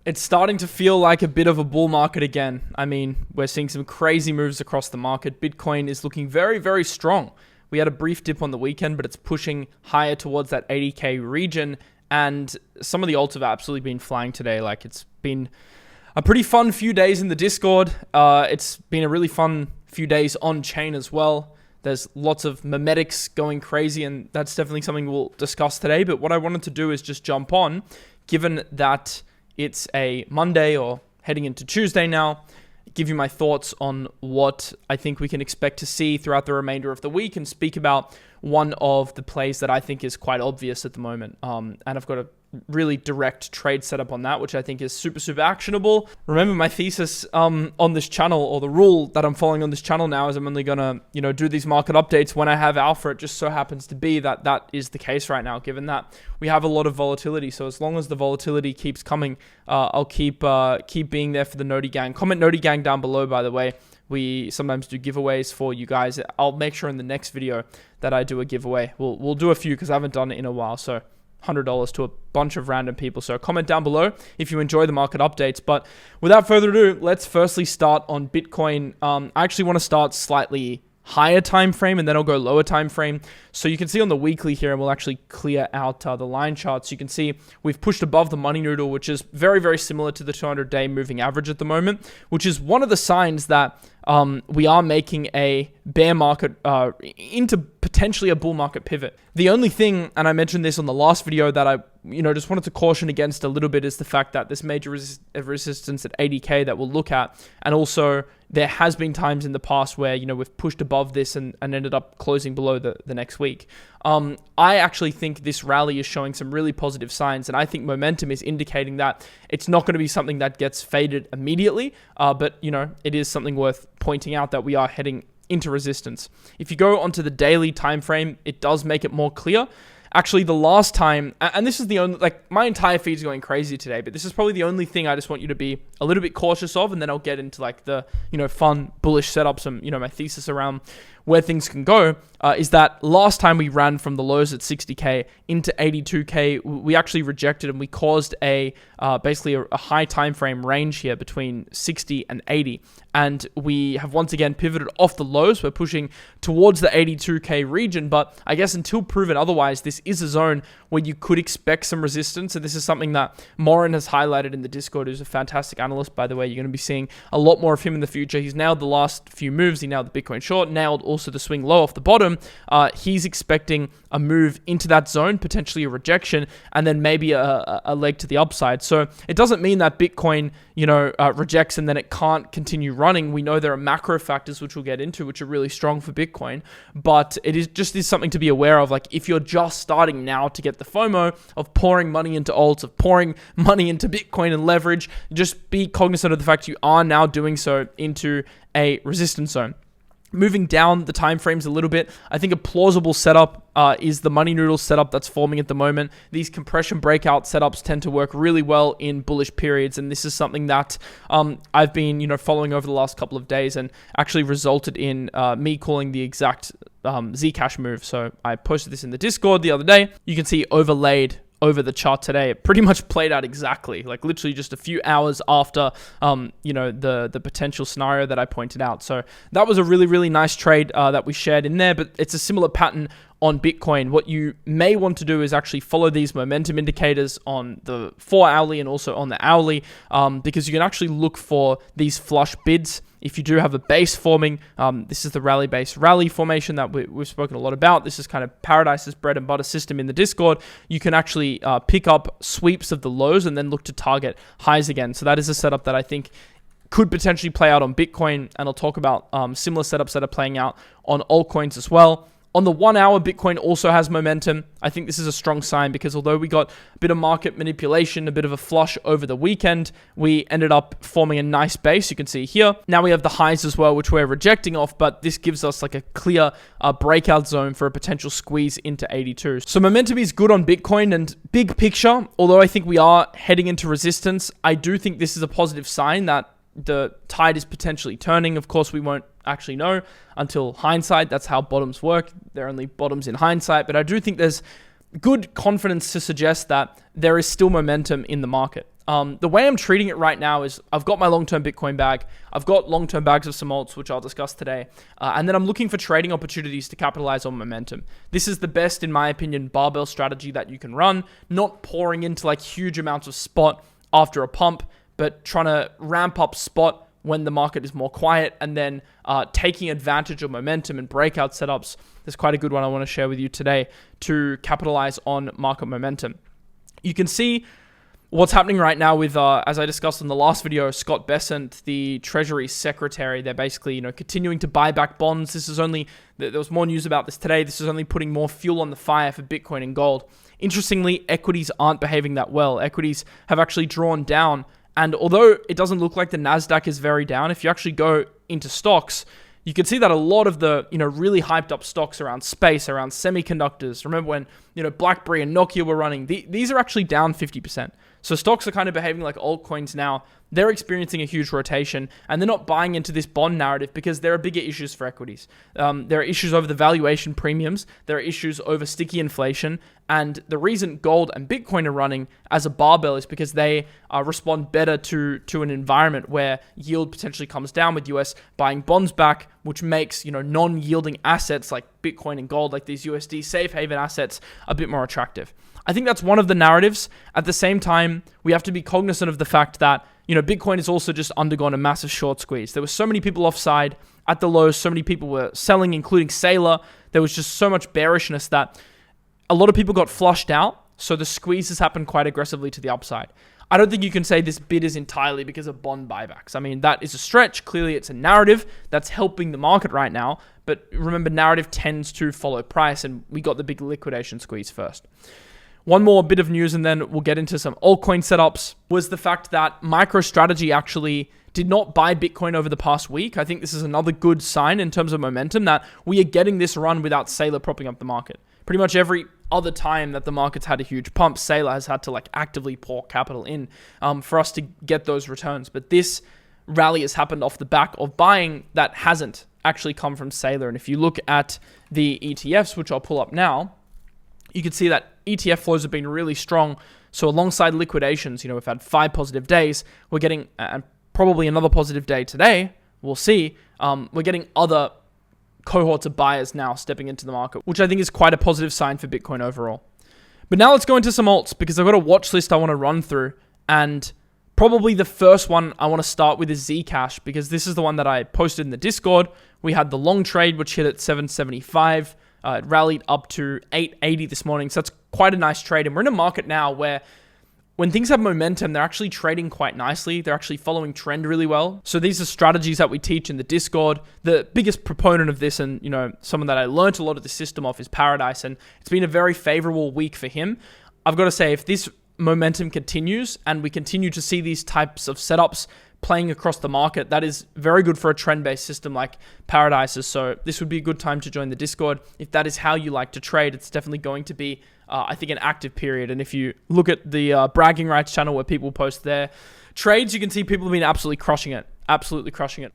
It's starting to feel like a bit of a bull market again. I mean, we're seeing some crazy moves across the market. Bitcoin is looking very, very strong. We had a brief dip on the weekend, but it's pushing higher towards that 80K region. And some of the alts have absolutely been flying today. Like, it's been a pretty fun few days in the Discord. It's been a really fun few days on chain as well. There's lots of memetics going crazy, and that's definitely something we'll discuss today. But what I wanted to do is just jump on, given that it's a Monday or heading into Tuesday now, give you my thoughts on what I think we can expect to see throughout the remainder of the week and speak about one of the plays that I think is quite obvious at the moment. And I've got a really direct trade setup on that, which I think is super, super actionable. Remember, my thesis on this channel, or the rule that I'm following on this channel now, is I'm only gonna, do these market updates when I have alpha. It just so happens to be that that is the case right now, given that we have a lot of volatility. So as long as the volatility keeps coming, I'll keep being there for the Noti Gang. Comment Noti Gang down below, by the way. We sometimes do giveaways for you guys. I'll make sure in the next video that I do a giveaway. We'll do a few because I haven't done it in a while. So $100 to a bunch of random people. So comment down below if you enjoy the market updates. But without further ado, let's firstly start on Bitcoin. I actually want to start slightly higher time frame, and then I'll go lower time frame. So you can see on the weekly here, and we'll actually clear out the line charts. You can see we've pushed above the money noodle, which is very, very similar to the 200-day moving average at the moment, which is one of the signs that we are making a bear market into potentially a bull market pivot. The only thing, and I mentioned this on the last video, that I just wanted to caution against a little bit is the fact that this major resistance at 80K that we'll look at, and also there has been times in the past where we've pushed above this and ended up closing below the next week. I actually think this rally is showing some really positive signs, and I think momentum is indicating that it's not going to be something that gets faded immediately, but it is something worth pointing out that we are heading into resistance. If you go onto the daily time frame, it does make it more clear. Actually, the last time, and this is the only, my entire feed's going crazy today, but this is probably the only thing I just want you to be a little bit cautious of, and then I'll get into the, fun, bullish setups and, my thesis around where things can go, is that last time we ran from the lows at 60K into 82K, we actually rejected, and we caused basically a high time frame range here between 60 and 80. And we have once again pivoted off the lows. We're pushing towards the 82K region, but I guess until proven otherwise, this is a zone where you could expect some resistance. And this is something that Morin has highlighted in the Discord, who's a fantastic analyst, by the way. You're going to be seeing a lot more of him in the future. He's nailed the last few moves. He nailed the Bitcoin short, nailed also the swing low off the bottom. He's expecting a move into that zone, potentially a rejection, and then maybe a leg to the upside. So it doesn't mean that Bitcoin, rejects and then it can't continue running. We know there are macro factors, which we'll get into, which are really strong for Bitcoin, but it is something to be aware of. If you're just starting now to get the FOMO of pouring money into alts, of pouring money into Bitcoin and leverage, just be cognizant of the fact you are now doing so into a resistance zone. Moving down the time frames a little bit, I think a plausible setup is the money noodle setup that's forming at the moment. These compression breakout setups tend to work really well in bullish periods, and this is something that I've been following over the last couple of days, and actually resulted in me calling the exact Zcash move. So I posted this in the Discord the other day. You can see overlaid over the chart today. It pretty much played out exactly, literally just a few hours after, the potential scenario that I pointed out. So that was a really, really nice trade that we shared in there, but it's a similar pattern on Bitcoin. What you may want to do is actually follow these momentum indicators on the 4-hourly and also on the hourly, because you can actually look for these flush bids. If you do have a base forming, this is the rally-based rally formation that we've spoken a lot about. This is kind of Paradise's bread and butter system in the Discord. You can actually pick up sweeps of the lows and then look to target highs again. So that is a setup that I think could potentially play out on Bitcoin, and I'll talk about similar setups that are playing out on altcoins as well. On the 1 hour, Bitcoin also has momentum. I think this is a strong sign because although we got a bit of market manipulation, a bit of a flush over the weekend, we ended up forming a nice base. You can see here. Now we have the highs as well, which we're rejecting off, but this gives us a clear breakout zone for a potential squeeze into 82. So momentum is good on Bitcoin, and big picture, although I think we are heading into resistance, I do think this is a positive sign that the tide is potentially turning. Of course, we won't actually know until hindsight. That's how bottoms work. They're only bottoms in hindsight. But I do think there's good confidence to suggest that there is still momentum in the market. The way I'm treating it right now is I've got my long-term Bitcoin bag. I've got long-term bags of some alts, which I'll discuss today. And then I'm looking for trading opportunities to capitalize on momentum. This is the best, in my opinion, barbell strategy that you can run, not pouring into like huge amounts of spot after a pump, but trying to ramp up spot when the market is more quiet, and then taking advantage of momentum and breakout setups. There's quite a good one I want to share with you today to capitalize on market momentum. You can see what's happening right now with, as I discussed in the last video, Scott Bessent, the Treasury Secretary. They're basically, continuing to buy back bonds. There was more news about this today. This is only putting more fuel on the fire for Bitcoin and gold. Interestingly, equities aren't behaving that well. Equities have actually drawn down. And although it doesn't look like the NASDAQ is very down, if you actually go into stocks, you can see that a lot of the, really hyped up stocks around space, around semiconductors. Remember when, BlackBerry and Nokia were running? These are actually down 50%. So stocks are kind of behaving like altcoins now. They're experiencing a huge rotation, and they're not buying into this bond narrative because there are bigger issues for equities. There are issues over the valuation premiums. There are issues over sticky inflation. And the reason gold and Bitcoin are running as a barbell is because they respond better to an environment where yield potentially comes down, with US buying bonds back, which makes non-yielding assets like Bitcoin and gold, like these USD safe haven assets, a bit more attractive. I think that's one of the narratives. At the same time, we have to be cognizant of the fact that Bitcoin has also just undergone a massive short squeeze. There were so many people offside at the lows. So many people were selling, including Saylor. There was just so much bearishness that a lot of people got flushed out. So the squeeze has happened quite aggressively to the upside. I don't think you can say this bid is entirely because of bond buybacks. I mean, that is a stretch. Clearly, it's a narrative that's helping the market right now. But remember, narrative tends to follow price, and we got the big liquidation squeeze first. One more bit of news, and then we'll get into some altcoin setups, was the fact that MicroStrategy actually did not buy Bitcoin over the past week. I think this is another good sign in terms of momentum that we are getting this run without Saylor propping up the market. Pretty much every other time that the market's had a huge pump, Saylor has had to actively pour capital in for us to get those returns. But this rally has happened off the back of buying that hasn't actually come from Saylor. And if you look at the ETFs, which I'll pull up now, you can see that ETF flows have been really strong. So alongside liquidations, we've had 5 positive days. We're getting probably another positive day today. We'll see. We're getting other cohorts of buyers now stepping into the market, which I think is quite a positive sign for Bitcoin overall. But now let's go into some alts, because I've got a watch list I want to run through. And probably the first one I want to start with is Zcash, because this is the one that I posted in the Discord. We had the long trade, which hit at 775. It rallied up to 880 this morning. So that's quite a nice trade. And we're in a market now where when things have momentum, they're actually trading quite nicely. They're actually following trend really well. So these are strategies that we teach in the Discord. The biggest proponent of this, and someone that I learned a lot of the system off, is Paradise. And it's been a very favorable week for him. I've got to say, if this momentum continues and we continue to see these types of setups playing across the market, that is very good for a trend-based system like Paradise's. So this would be a good time to join the Discord. If that is how you like to trade, it's definitely going to be, I think, an active period. And if you look at the bragging rights channel where people post their trades, you can see people have been absolutely crushing it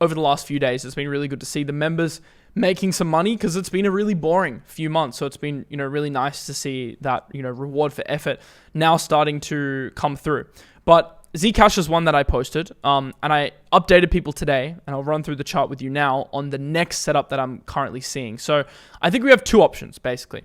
over the last few days. It's been really good to see the members making some money, because it's been a really boring few months. So it's been, really nice to see that, reward for effort now starting to come through. But Zcash is one that I posted, and I updated people today, and I'll run through the chart with you now on the next setup that I'm currently seeing. So I think we have 2 options, basically.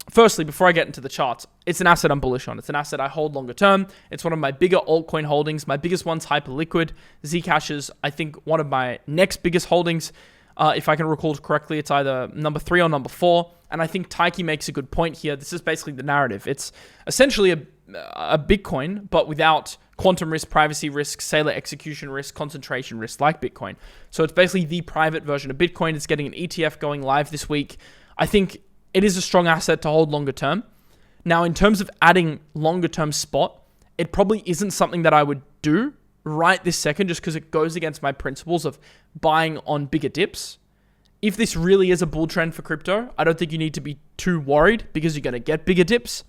Firstly, before I get into the charts, it's an asset I'm bullish on. It's an asset I hold longer term. It's one of my bigger altcoin holdings. My biggest one's Hyperliquid. Zcash is, I think, one of my next biggest holdings. If I can recall correctly, it's either number 3 or number 4. And I think Taiki makes a good point here. This is basically the narrative. It's essentially a Bitcoin, but without quantum risk, privacy risk, Saylor execution risk, concentration risk like Bitcoin. So it's basically the private version of Bitcoin. It's getting an ETF going live this week. I think it is a strong asset to hold longer term. Now, in terms of adding longer term spot, it probably isn't something that I would do right this second, just because it goes against my principles of buying on bigger dips. If this really is a bull trend for crypto, I don't think you need to be too worried, because you're going to get bigger dips.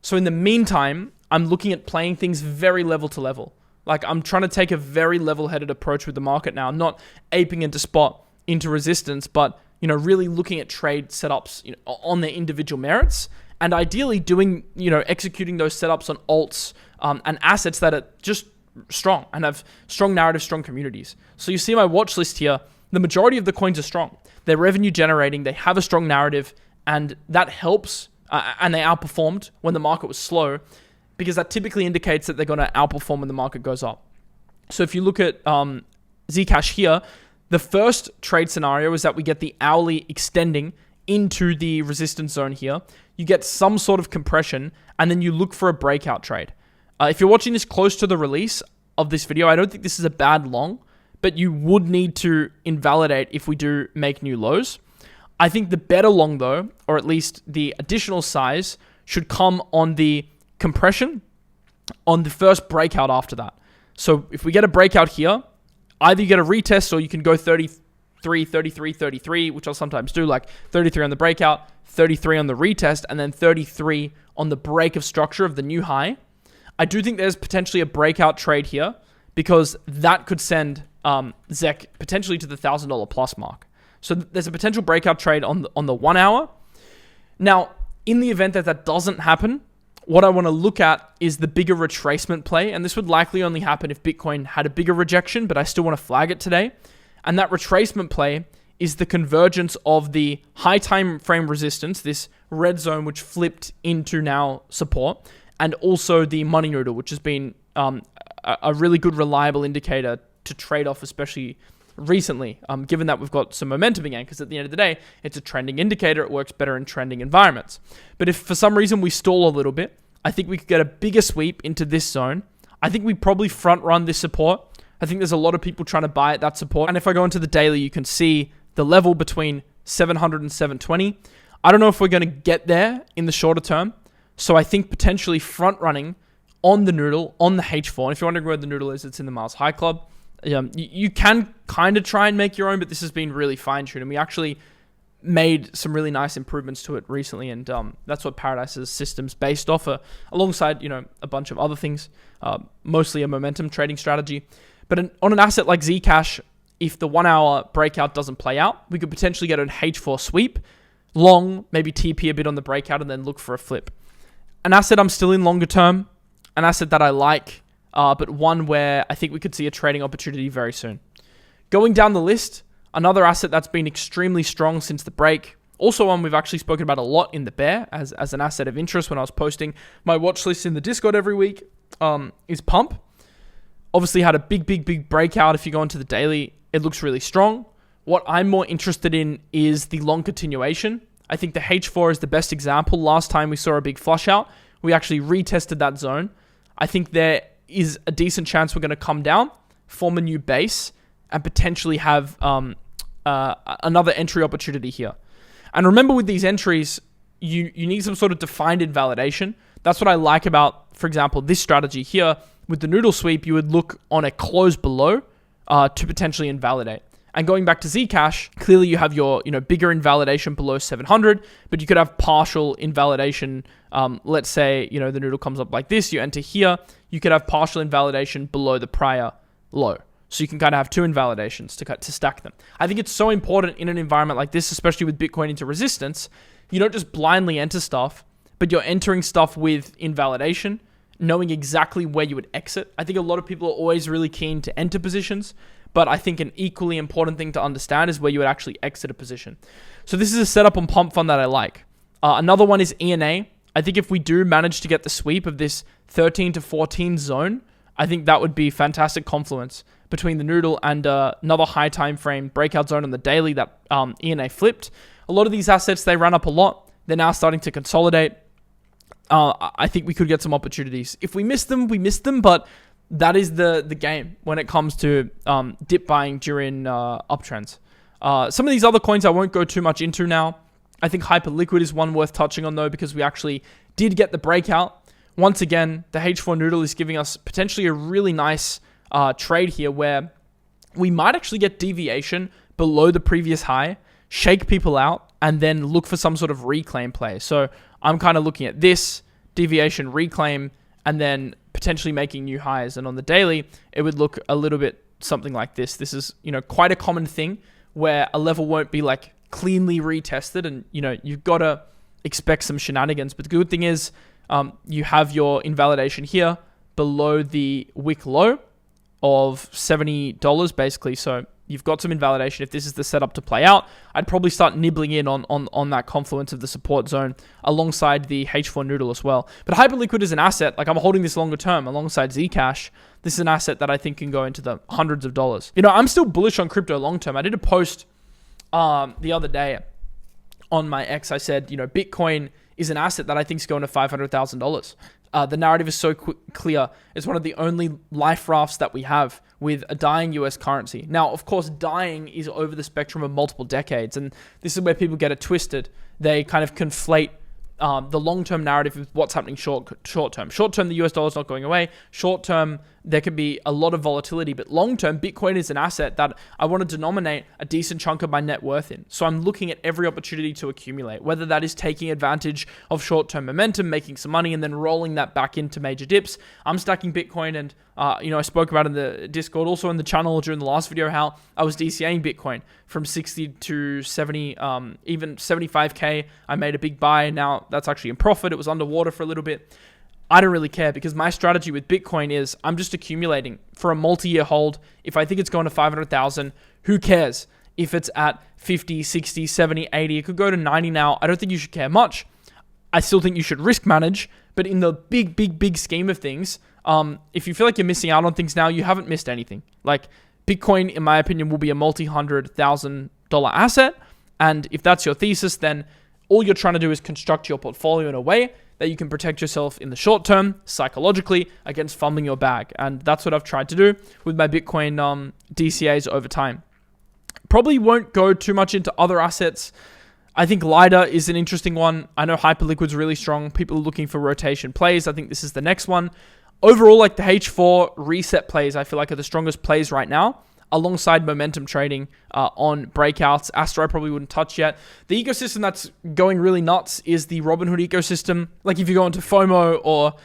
So in the meantime, I'm looking at playing things very level to level. I'm trying to take a very level-headed approach with the market now, not aping into spot, into resistance, but really looking at trade setups on their individual merits, and ideally doing, executing those setups on alts and assets that are just strong and have strong narrative, strong communities. So you see my watch list here, the majority of the coins are strong. They're revenue generating, they have a strong narrative, and that helps, and they outperformed when the market was slow, because that typically indicates that they're going to outperform when the market goes up. So if you look at Zcash here, the first trade scenario is that we get the hourly extending into the resistance zone here. You get some sort of compression, and then you look for a breakout trade. If you're watching this close to the release of this video, I don't think this is a bad long, but you would need to invalidate if we do make new lows. I think the better long though, or at least the additional size, should come on the compression on the first breakout after that. So if we get a breakout here, either you get a retest or you can go 33, 33, 33, which I'll sometimes do, like 33 on the breakout, 33 on the retest, and then 33 on the break of structure of the new high. I do think there's potentially a breakout trade here because that could send ZEC potentially to the $1,000 plus mark. So there's a potential breakout trade on the 1 hour. Now, in the event that that doesn't happen, what I want to look at is the bigger retracement play. And this would likely only happen if Bitcoin had a bigger rejection, but I still want to flag it today. And that retracement play is the convergence of the high time frame resistance, this red zone, which flipped into now support, and also the money noodle, which has been a really good, reliable indicator to trade off, especially recently, given that we've got some momentum again, because at the end of the day, it's a trending indicator. It works better in trending environments. But if for some reason we stall a little bit, I think we could get a bigger sweep into this zone. I think we probably front run this support. I think there's a lot of people trying to buy at that support. And if I go into the daily, you can see the level between 700 and 720. I don't know if we're going to get there in the shorter term. So I think potentially front running on the noodle, on the H4. And if you're wondering where the noodle is, it's in the Mars High Club. You can kind of try and make your own, but this has been really fine-tuned. And we actually made some really nice improvements to it recently. And that's what Paradise's system's based off, alongside a bunch of other things, mostly a momentum trading strategy. But on an asset like Zcash, if the 1 hour breakout doesn't play out, we could potentially get an H4 sweep, long, maybe TP a bit on the breakout, and then look for a flip. An asset I'm still in longer term, an asset that I like, but one where I think we could see a trading opportunity very soon. Going down the list, another asset that's been extremely strong since the break, also one we've actually spoken about a lot in the bear as an asset of interest when I was posting my watch list in the Discord every week, is Pump. Obviously had a big breakout. If you go into the daily, it looks really strong. What I'm more interested in is the long continuation. I think the H4 is the best example. Last time we saw a big flush out, we actually retested that zone. I think there is a decent chance we're going to come down, form a new base, and potentially have another entry opportunity here. And remember, with these entries, you need some sort of defined invalidation. That's what I like about, for example, this strategy here. With the noodle sweep, you would look on a close below to potentially invalidate. And going back to Zcash, clearly you have your bigger invalidation below 700, but you could have partial invalidation. Let's say the noodle comes up like this, you enter here, you could have partial invalidation below the prior low. So you can kind of have two invalidations to stack them. I think it's so important in an environment like this, especially with Bitcoin into resistance. You don't just blindly enter stuff, but you're entering stuff with invalidation, knowing exactly where you would exit. I think a lot of people are always really keen to enter positions, but I think an equally important thing to understand is where you would actually exit a position. So this is a setup on Pump Fund that I like. Another one is ENA. I think if we do manage to get the sweep of this 13 to 14 zone, I think that would be fantastic confluence between the noodle and another high time frame breakout zone on the daily that ENA flipped. A lot of these assets, they ran up a lot. They're now starting to consolidate. I think we could get some opportunities. If we miss them, we miss them, but that is the game when it comes to dip buying during uptrends. Some of these other coins I won't go too much into now. I think Hyperliquid is one worth touching on though, because we actually did get the breakout. Once again, the H4 noodle is giving us potentially a really nice trade here where we might actually get deviation below the previous high, shake people out, and then look for some sort of reclaim play. So I'm kind of looking at this deviation reclaim and then potentially making new highs. And on the daily, it would look a little bit something like this. This is, quite a common thing where a level won't be like cleanly retested, and you've got to expect some shenanigans. But the good thing is, you have your invalidation here, below the wick low of $70 basically. So you've got some invalidation. If this is the setup to play out, I'd probably start nibbling in on that confluence of the support zone alongside the H4 noodle as well. But Hyperliquid is an asset. Like, I'm holding this longer term alongside Zcash. This is an asset that I think can go into the hundreds of dollars. I'm still bullish on crypto long term. I did a post the other day on my X. I said, Bitcoin is an asset that I think is going to $500,000. The narrative is so clear. It's one of the only life rafts that we have with a dying US currency. Now, of course, dying is over the spectrum of multiple decades, and this is where people get it twisted. They kind of conflate the long-term narrative with what's happening short-term. Short-term, the US dollar is not going away. Short-term, there could be a lot of volatility, but long-term, Bitcoin is an asset that I want to denominate a decent chunk of my net worth in. So I'm looking at every opportunity to accumulate, whether that is taking advantage of short-term momentum, making some money, and then rolling that back into major dips. I'm stacking Bitcoin, and I spoke about in the Discord, also in the channel during the last video, how I was DCAing Bitcoin from 60 to 70, even 75K. I made a big buy. Now that's actually in profit. It was underwater for a little bit. I don't really care, because my strategy with Bitcoin is I'm just accumulating for a multi-year hold. If I think it's going to 500,000, who cares? If it's at 50, 60, 70, 80, it could go to 90 now. I don't think you should care much. I still think you should risk manage, but in the big scheme of things, if you feel like you're missing out on things now, you haven't missed anything. Like, Bitcoin, in my opinion, will be a multi-$100,000 asset. And if that's your thesis, then all you're trying to do is construct your portfolio in a way that you can protect yourself in the short term, psychologically, against fumbling your bag. And that's what I've tried to do with my Bitcoin DCAs over time. Probably won't go too much into other assets. I think LIDA is an interesting one. I know Hyperliquid's really strong. People are looking for rotation plays. I think this is the next one. Overall, like the H4 reset plays, I feel like are the strongest plays right now, alongside momentum trading on breakouts. Astro I probably wouldn't touch yet. The ecosystem that's going really nuts is the Robinhood ecosystem. Like, if you go into FOMO or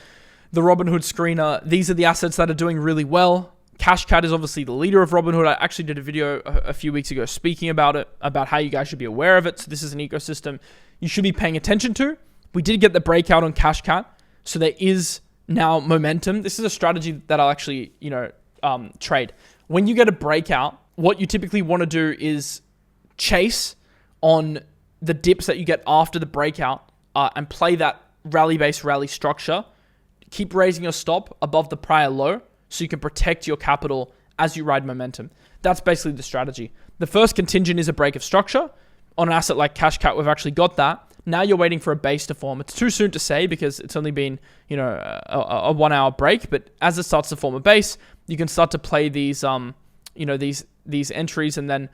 the Robinhood screener, these are the assets that are doing really well. Cashcat is obviously the leader of Robinhood. I actually did a video a few weeks ago speaking about it, about how you guys should be aware of it. So this is an ecosystem you should be paying attention to. We did get the breakout on Cashcat, so there is now momentum. This is a strategy that I'll actually, trade. When you get a breakout, what you typically want to do is chase on the dips that you get after the breakout and play that rally-based rally structure. Keep raising your stop above the prior low so you can protect your capital as you ride momentum. That's basically the strategy. The first contingent is a break of structure. On an asset like Cashcat, we've actually got that. Now you're waiting for a base to form. It's too soon to say because it's only been, a 1 hour break. But as it starts to form a base, you can start to play these, these entries, and then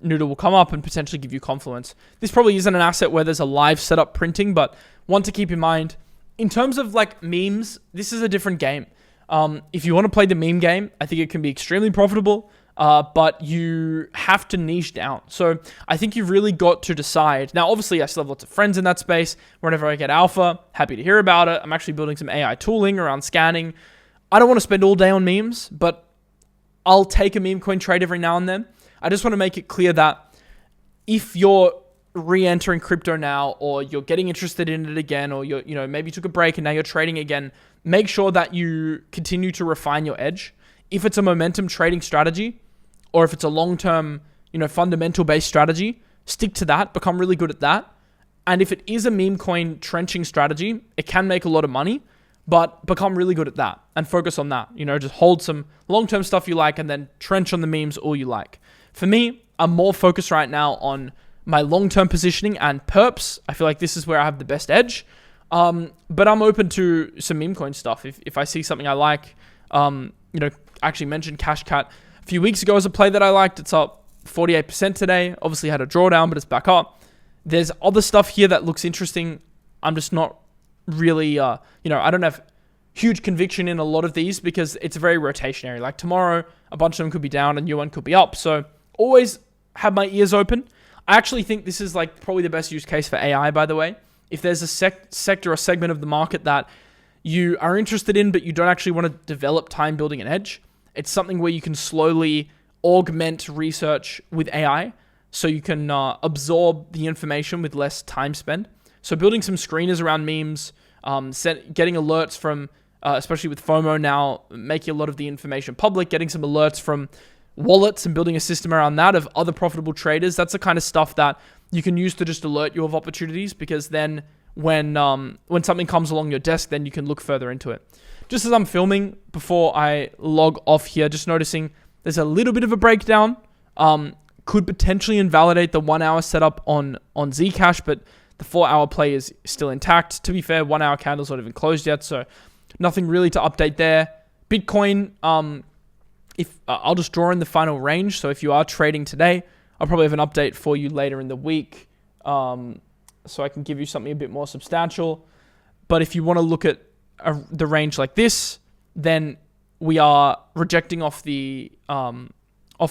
Noodle will come up and potentially give you confluence. This probably isn't an asset where there's a live setup printing, but one to keep in mind. In terms of like memes, this is a different game. If you want to play the meme game, I think it can be extremely profitable. But you have to niche down. So I think you've really got to decide. Now, obviously, I still have lots of friends in that space. Whenever I get alpha, happy to hear about it. I'm actually building some AI tooling around scanning. I don't want to spend all day on memes, but I'll take a meme coin trade every now and then. I just want to make it clear that if you're re-entering crypto now, or you're getting interested in it again, or you're, maybe you took a break and now you're trading again, make sure that you continue to refine your edge. If it's a momentum trading strategy, or if it's a long-term, fundamental-based strategy, stick to that, become really good at that. And if it is a meme coin trenching strategy, it can make a lot of money, but become really good at that and focus on that. Just hold some long-term stuff you like and then trench on the memes all you like. For me, I'm more focused right now on my long-term positioning and perps. I feel like this is where I have the best edge. But I'm open to some meme coin stuff. If I see something I like, actually mentioned Cashcat a few weeks ago as a play that I liked. It's up 48% today. Obviously had a drawdown, but it's back up. There's other stuff here that looks interesting. I'm just not really, I don't have huge conviction in a lot of these because it's very rotationary. Like tomorrow, a bunch of them could be down and new one could be up. So always have my ears open. I actually think this is like probably the best use case for AI, by the way. If there's a sector or segment of the market that you are interested in, but you don't actually want to develop time building an edge, it's something where you can slowly augment research with AI so you can absorb the information with less time spent. So building some screeners around memes, getting alerts from especially with FOMO now, making a lot of the information public, getting some alerts from wallets and building a system around that of other profitable traders. That's the kind of stuff that you can use to just alert you of opportunities, because then when something comes along your desk, then you can look further into it. Just as I'm filming, before I log off here, just noticing there's a little bit of a breakdown. Could potentially invalidate the 1 hour setup on Zcash, but the 4 hour play is still intact. To be fair, 1 hour candle's not even closed yet, so nothing really to update there. Bitcoin, if I'll just draw in the final range. So if you are trading today, I'll probably have an update for you later in the week, so I can give you something a bit more substantial. But if you want to look at the range like this, then we are rejecting off the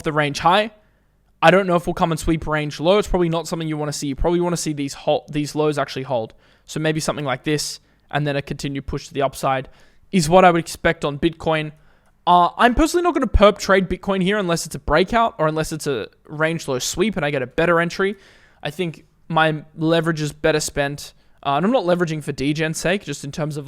range high. I don't know if we'll come and sweep range low. It's probably not something you want to see. You probably want to see these lows actually hold. So maybe something like this, and then a continued push to the upside is what I would expect on Bitcoin. I'm personally not going to perp trade Bitcoin here unless it's a breakout or unless it's a range low sweep and I get a better entry. I think my leverage is better spent. And I'm not leveraging for degen's sake, just in terms of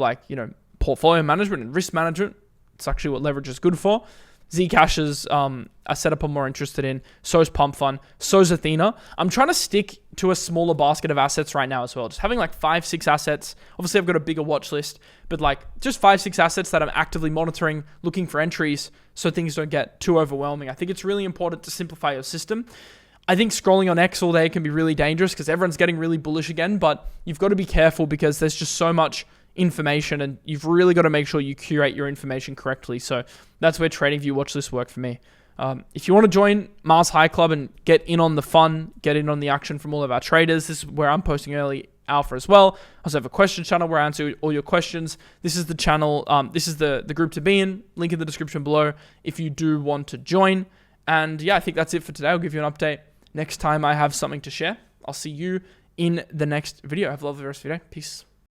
portfolio management and risk management. It's actually what leverage is good for. Zcash is a setup I'm more interested in. So is Pump Fund. So is Athena. I'm trying to stick to a smaller basket of assets right now as well. Just having 5-6 assets. Obviously, I've got a bigger watch list, but just 5-6 assets that I'm actively monitoring, looking for entries so things don't get too overwhelming. I think it's really important to simplify your system. I think scrolling on X all day can be really dangerous because everyone's getting really bullish again, but you've got to be careful because there's just so much information and you've really got to make sure you curate your information correctly. So that's where TradingView Watchlist work for me. If you want to join Mars High Club and get in on the fun, get in on the action from all of our traders, this is where I'm posting early alpha as well. I also have a question channel where I answer all your questions. This is the channel, this is the group to be in, link in the description below if you do want to join. And yeah, I think that's it for today. I'll give you an update next time I have something to share. I'll see you in the next video. Have a lovely rest of your day. Peace.